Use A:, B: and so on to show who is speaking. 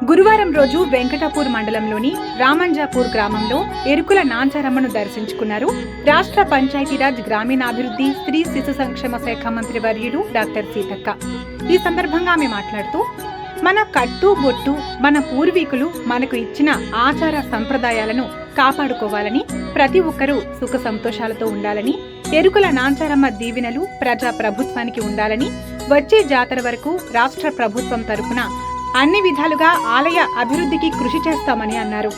A: గురువారం రోజు వెంకటాపూర్ మండలంలోని రామంజాపూర్ గ్రామంలో ఎరుకుల నాంచారమ్మను దర్శించుకున్నారు రాష్ట్ర పంచాయతీరాజ్ గ్రామీణాభివృద్ధి స్త్రీ శిశు సంక్షేమ శాఖ మంత్రి వర్యులు డాక్టర్ సీతక్క. ఈ సందర్భంగా ఆమె మాట్లాడుతూ, మన కట్టు బొట్టు మన పూర్వీకులు మనకు ఇచ్చిన ఆచార సంప్రదాయాలను కాపాడుకోవాలని, ప్రతి ఒక్కరూ సుఖ సంతోషాలతో ఉండాలని, ఎరుకుల నాంచారమ్మ దీవెనలు ప్రజా ప్రభుత్వానికి ఉండాలని, వచ్చే జాతర వరకు రాష్ట్ర ప్రభుత్వం తరపున అన్ని విధాలుగా ఆలయ అభివృద్ధికి కృషి చేస్తామని అన్నారు.